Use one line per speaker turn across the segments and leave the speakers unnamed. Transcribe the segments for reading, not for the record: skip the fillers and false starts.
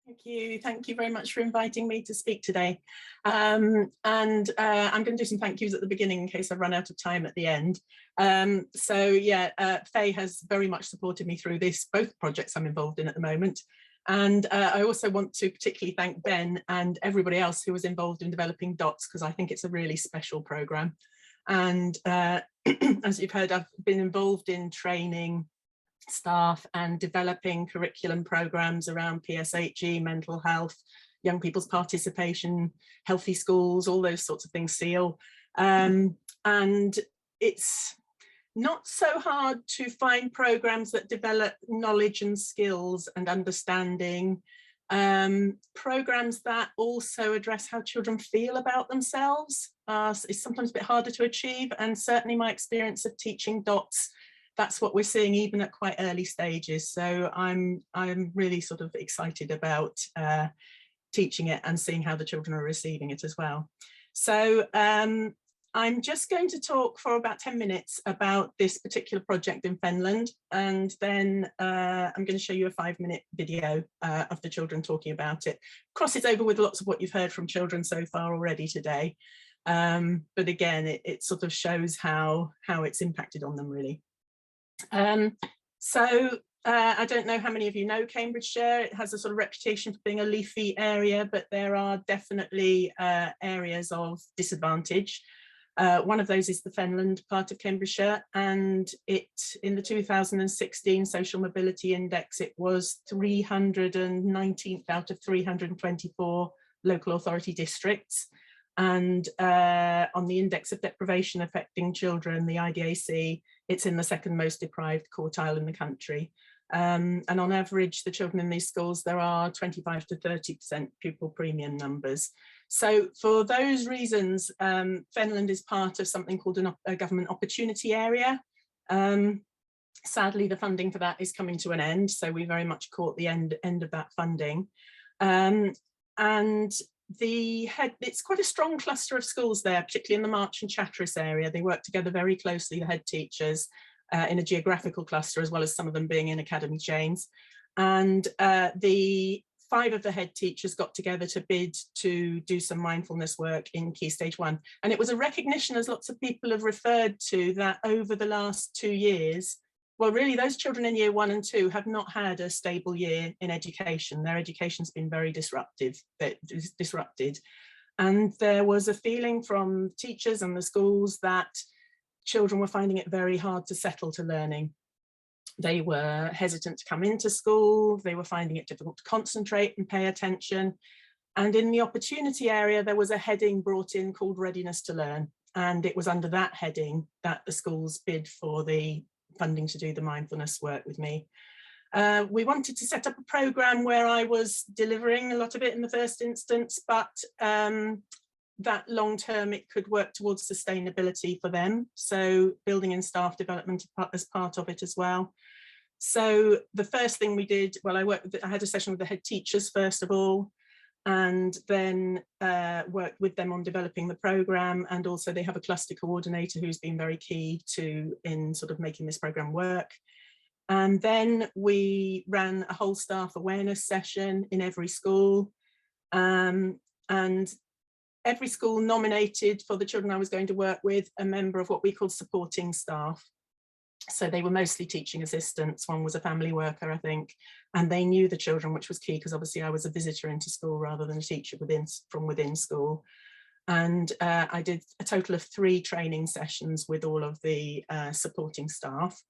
Thank you very much for inviting me to speak today. I'm going to do some thank yous at the beginning in case I run out of time at the end. Faye has very much supported me through both projects I'm involved in at the moment. And I also want to particularly thank Ben and everybody else who was involved in developing DOTS, because I think it's a really special programme. And as you've heard, I've been involved in training staff and developing curriculum programs around PSHE, mental health, young people's participation, healthy schools, all those sorts of things, SEAL. And it's not so hard to find programs that develop knowledge and skills and understanding, programs that also address how children feel about themselves. It's sometimes a bit harder to achieve, and certainly my experience of teaching DOTS, that's what we're seeing even at quite early stages. So I'm really sort of excited about teaching it and seeing how the children are receiving it as well. So I'm just going to talk for about 10 minutes about this particular project in Finland, and then I'm going to show you a 5-minute video of the children talking about it. Crosses over with lots of what you've heard from children so far already today. But again, it sort of shows how it's impacted on them really. I don't know how many of you know Cambridgeshire. It has a sort of reputation for being a leafy area, but there are definitely areas of disadvantage. One of those is the Fenland part of Cambridgeshire, and in the 2016 Social Mobility Index, it was 319th out of 324 local authority districts. And on the index of deprivation affecting children, the IDAC, it's in the second most deprived quartile in the country. And on average, the children in these schools, there are 25 to 30% pupil premium numbers. So for those reasons, Fenland is part of something called a government opportunity area. Sadly, the funding for that is coming to an end, so we very much caught the end of that funding. It's quite a strong cluster of schools there, particularly in the March and Chatteris area. They work together very closely, the head teachers, in a geographical cluster, as well as some of them being in academy chains. And the 5 of the head teachers got together to bid to do some mindfulness work in Key Stage 1. And it was a recognition, as lots of people have referred to, that over the last 2 years, well, really, those children in year 1 and 2 have not had a stable year in education. Their education's been very disrupted. And there was a feeling from teachers and the schools that children were finding it very hard to settle to learning. They were hesitant to come into school. They were finding it difficult to concentrate and pay attention. And in the opportunity area, there was a heading brought in called Readiness to Learn. And it was under that heading that the schools bid for the funding to do the mindfulness work with me. We wanted to set up a programme where I was delivering a lot of it in the first instance, but that long term it could work towards sustainability for them. So building in staff development as part of it as well. So the first thing we did, well, I had a session with the head teachers first of all, and then worked with them on developing the programme. And also they have a cluster coordinator who's been very key in sort of making this programme work. And then we ran a whole staff awareness session in every school. And every school nominated for the children I was going to work with a member of what we called supporting staff. So they were mostly teaching assistants. One was a family worker, I think, and they knew the children, which was key because obviously I was a visitor into school rather than a teacher from within school. And I did a total of 3 training sessions with all of the supporting staff.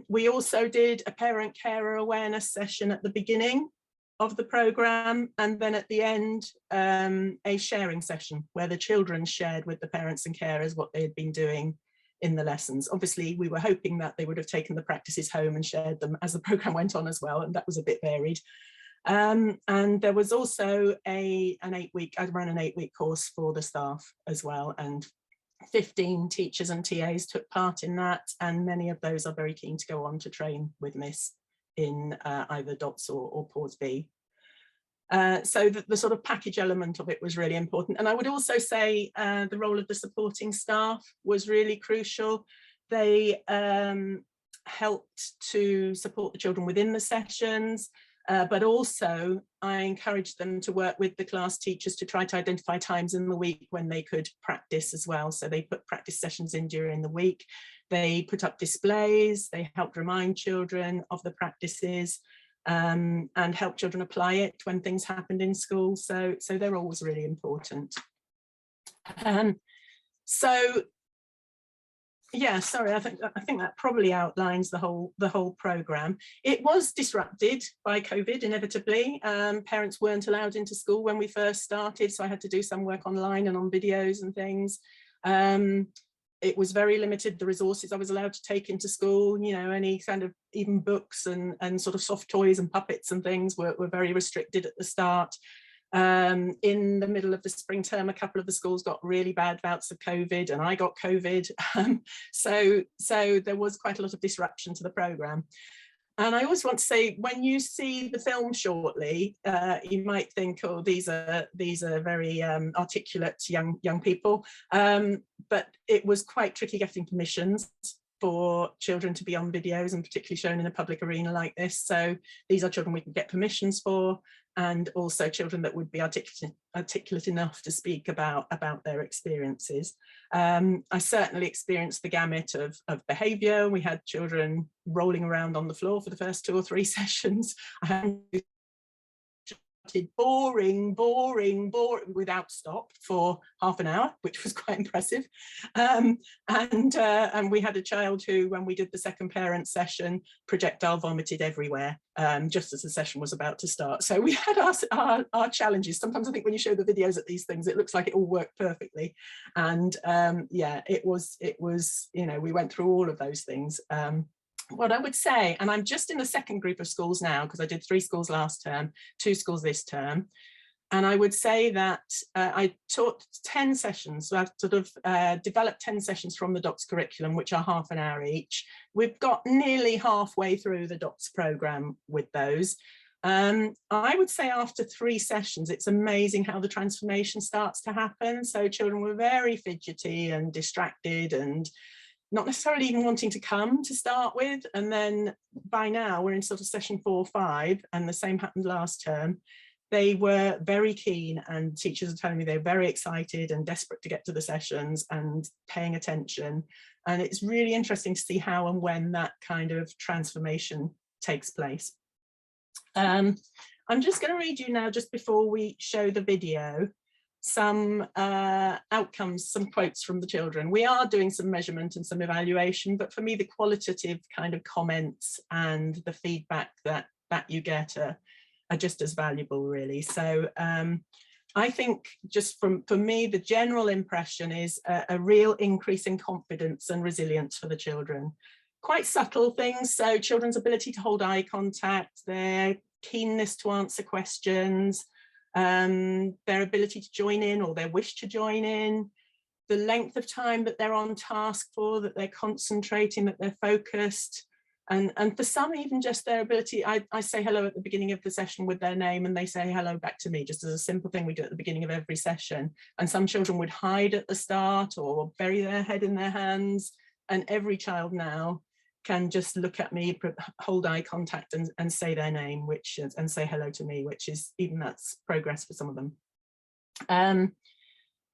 We also did a parent carer awareness session at the beginning of the programme, and then at the end a sharing session where the children shared with the parents and carers what they had been doing in the lessons. Obviously we were hoping that they would have taken the practices home and shared them as the programme went on as well, and that was a bit varied. And there was also I ran an 8-week course for the staff as well, and 15 teachers and TAs took part in that, and many of those are very keen to go on to train with Miss in either DOTS or Pause B. So the sort of package element of it was really important. And I would also say the role of the supporting staff was really crucial. They helped to support the children within the sessions. but also I encouraged them to work with the class teachers to try to identify times in the week when they could practice as well. So they put practice sessions in during the week. They put up displays, they helped remind children of the practices, and help children apply it when things happened in school. So they're always really important. So yeah, sorry, I think that probably outlines the whole program. It was disrupted by COVID inevitably. Parents weren't allowed into school when we first started, so I had to do some work online and on videos and things. It was very limited, the resources I was allowed to take into school, you know, any kind of even books and sort of soft toys and puppets and things were very restricted at the start. In the middle of the spring term, a couple of the schools got really bad bouts of COVID, and I got COVID. So there was quite a lot of disruption to the programme. And I always want to say, when you see the film shortly, you might think, oh, these are very articulate young people. But it was quite tricky getting permissions for children to be on videos, and particularly shown in a public arena like this. So these are children we can get permissions for, and also children that would be articulate enough to speak about their experiences. I certainly experienced the gamut of behaviour. We had children rolling around on the floor for the first 2 or 3 sessions. I had boring without stop for half an hour, which was quite impressive. And we had a child who, when we did the second parent session, projectile vomited everywhere, just as the session was about to start. So we had our challenges. Sometimes I think when you show the videos at these things, it looks like it all worked perfectly. And yeah, it was, you know, we went through all of those things. What I would say, and I'm just in the second group of schools now, because I did 3 schools last term, 2 schools this term, and I would say that I taught 10 sessions. So I've sort of developed 10 sessions from the DOCS curriculum, which are half an hour each. We've got nearly halfway through the DOCS programme with those. I would say after 3 sessions, it's amazing how the transformation starts to happen. So children were very fidgety and distracted and not necessarily even wanting to come to start with. And then by now we're in sort of session 4 or 5, and the same happened last term. They were very keen, and teachers are telling me they're very excited and desperate to get to the sessions and paying attention. And it's really interesting to see how and when that kind of transformation takes place. I'm just going to read you now, just before we show the video, some outcomes, some quotes from the children. We are doing some measurement and some evaluation, but for me the qualitative kind of comments and the feedback that you get are just as valuable, really. So I think just for me, the general impression is a real increase in confidence and resilience for the children. Quite subtle things, so children's ability to hold eye contact, their keenness to answer questions, their ability to join in or their wish to join in, the length of time that they're on task for, that they're concentrating, that they're focused, and for some even just their ability. I say hello at the beginning of the session with their name, and they say hello back to me, just as a simple thing we do at the beginning of every session. And some children would hide at the start or bury their head in their hands, and every child now can just look at me, hold eye contact and say their name, and say hello to me, which is, even that's progress for some of them.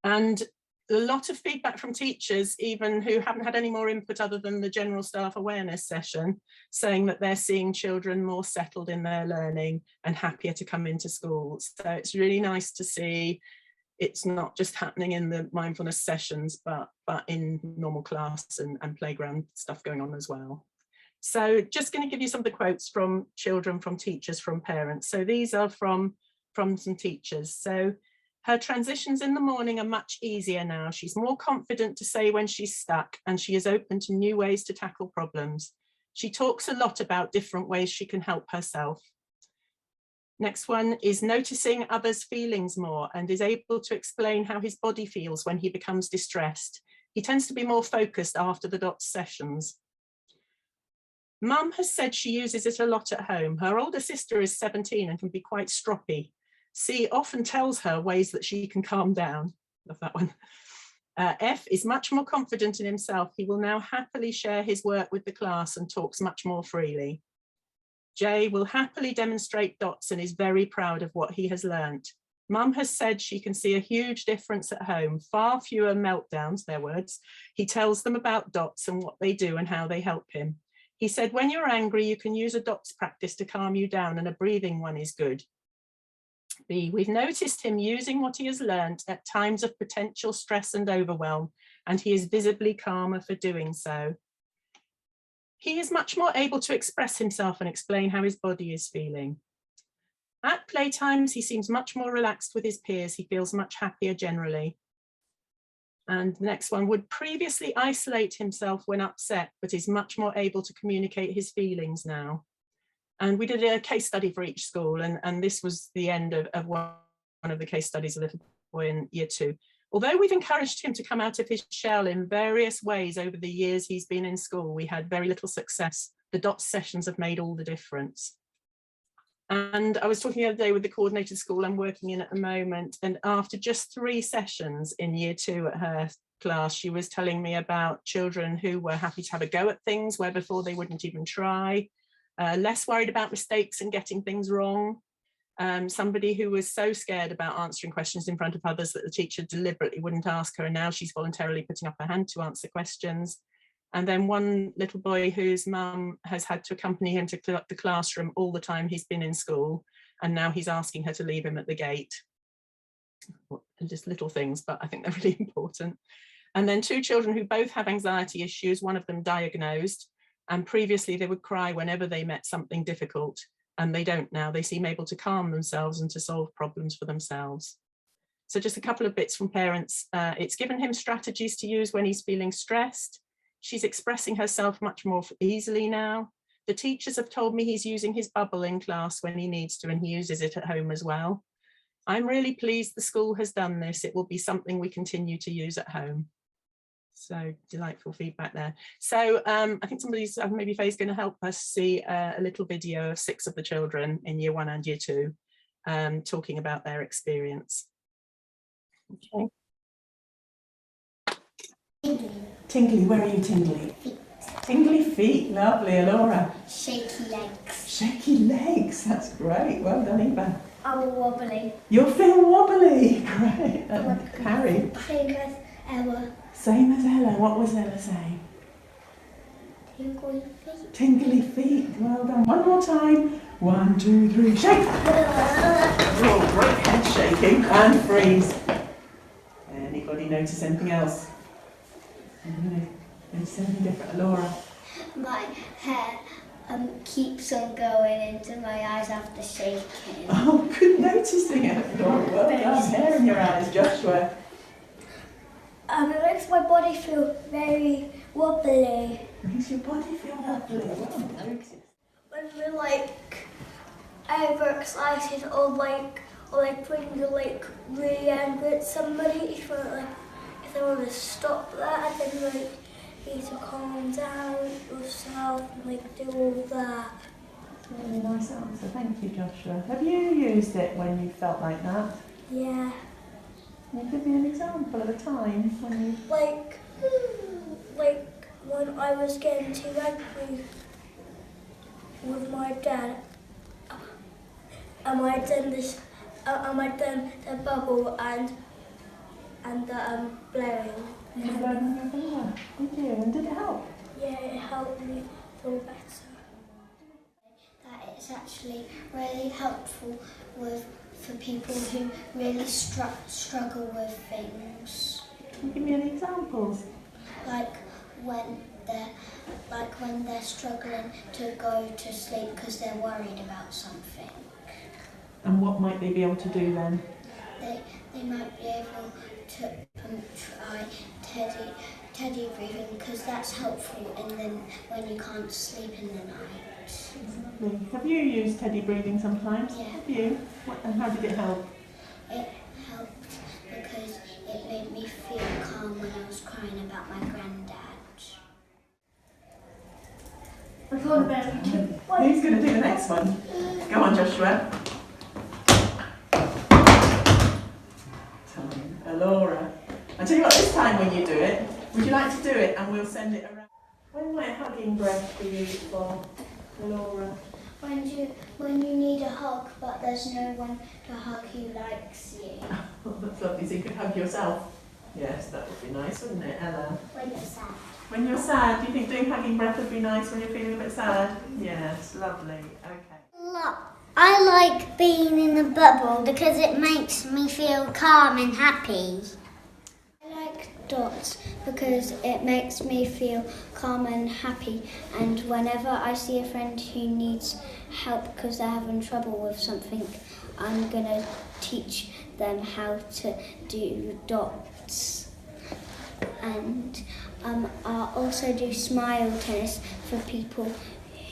And a lot of feedback from teachers, even who haven't had any more input other than the general staff awareness session, saying that they're seeing children more settled in their learning and happier to come into school. So it's really nice to see it's not just happening in the mindfulness sessions, but in normal class and playground stuff going on as well. So just going to give you some of the quotes from children, from teachers, from parents. So these are from some teachers. So, her transitions in the morning are much easier now. She's more confident to say when she's stuck, and she is open to new ways to tackle problems. She talks a lot about different ways she can help herself. Next one is noticing others' feelings more, and is able to explain how his body feels when he becomes distressed. He tends to be more focused after the DOTS sessions. Mum has said she uses it a lot at home. Her older sister is 17 and can be quite stroppy. C often tells her ways that she can calm down. Love that one. F is much more confident in himself. He will now happily share his work with the class and talks much more freely. Jay will happily demonstrate dots and is very proud of what he has learnt. Mum has said she can see a huge difference at home, far fewer meltdowns, their words. He tells them about dots and what they do and how they help him. He said, when you're angry, you can use a dots practice to calm you down, and a breathing one is good. B, we've noticed him using what he has learnt at times of potential stress and overwhelm, and he is visibly calmer for doing so. He is much more able to express himself and explain how his body is feeling. At playtimes, he seems much more relaxed with his peers. He feels much happier generally. And the next one, would previously isolate himself when upset, but is much more able to communicate his feelings now. And we did a case study for each school, and this was the end of one of the case studies, a little boy in year 2. Although we've encouraged him to come out of his shell in various ways over the years he's been in school, we had very little success. The DOTS sessions have made all the difference. And I was talking the other day with the coordinated school I'm working in at the moment, and after just 3 sessions in year 2 at her class, she was telling me about children who were happy to have a go at things where before they wouldn't even try, less worried about mistakes and getting things wrong. Somebody who was so scared about answering questions in front of others that the teacher deliberately wouldn't ask her, and now she's voluntarily putting up her hand to answer questions. And then one little boy whose mum has had to accompany him to the classroom all the time he's been in school, and now he's asking her to leave him at the gate. Just little things, but I think they're really important. And then 2 children who both have anxiety issues, one of them diagnosed, and previously they would cry whenever they met something difficult, and they don't now. They seem able to calm themselves and to solve problems for themselves. So just a couple of bits from parents. It's given him strategies to use when he's feeling stressed. She's expressing herself much more easily now. The teachers have told me he's using his bubble in class when he needs to, and he uses it at home as well. I'm really pleased the school has done this. It will be something we continue to use at home. So delightful feedback there. So I think somebody's, maybe Faye's going to help us see a little video of 6 of the children in year 1 and year 2 talking about their experience. Okay. Tingly, where are you tingly?
Feet.
Tingly feet, lovely, Alora.
Shaky legs.
Shaky legs, that's great. Well done, Eva.
I'm wobbly.
You're feeling wobbly, great. Harry.
Same as Ella.
Same as Ella. What was Ella saying?
Tingly feet.
Tingly feet, well done. One more time. 1, 2, 3, shake. Oh, great head shaking, and freeze. Anybody notice anything else? Notice anything different, Laura?
My hair keeps on going into my eyes after shaking.
Oh, good noticing it, Laura. Well done. Hair in your eyes, Joshua.
It makes my body feel very wobbly.
Makes your body feel wobbly. Well noticed.
When we're like overexcited or when you're like really angry at somebody, if they want to stop that, then like you need to calm down yourself and like do all that.
Really nice answer. Thank you, Joshua. Have you used it when you felt like that?
Yeah.
Can you give me an example of a time when you...
Like when I was getting too angry with my dad, and I done the bubble and the blowing.
You blowing on your finger? Did you? And did it help?
Yeah, it helped me feel better. That it's actually really helpful for people who really struggle with things.
Can you give me any examples?
Like when they're struggling to go to sleep because they're worried about something.
And what might they be able to do then?
They might be able to try teddy breathing because that's helpful, and then when you can't sleep in the night.
Lovely. Have you used teddy breathing sometimes?
Yeah.
Have you? And how did it help?
It helped because it made me feel calm when I was crying about my granddad.
Who's going to do the next one? Go on, Joshua. Laura. I'll tell you what, this time when you do it, would you like to do it and we'll send it around? When might hugging breath be useful, Laura?
when you need a hug, but there's no one to hug who likes you.
Oh, that's lovely. So you could hug yourself. Yes, that would be nice, wouldn't it, Ella?
When you're sad.
When you're sad, do you think doing hugging breath would be nice when you're feeling a bit sad? Yes, lovely. Okay.
I like being in a bubble because it makes me feel calm and happy. I like dots because it makes me feel calm and happy, and whenever I see a friend who needs help because they're having trouble with something, I'm going to teach them how to do dots. And I'll also do smile tennis for people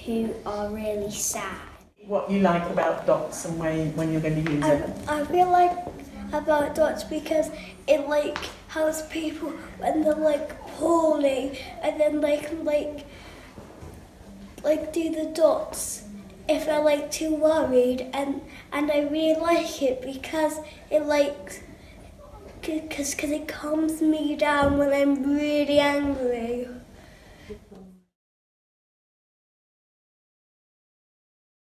who are really sad.
What you like about dots and when you're going to use it?
I really like about dots because it like helps people when they're like poorly, and then they can like do the dots if they're like too worried, and I really like it because it like because it calms me down when I'm really angry.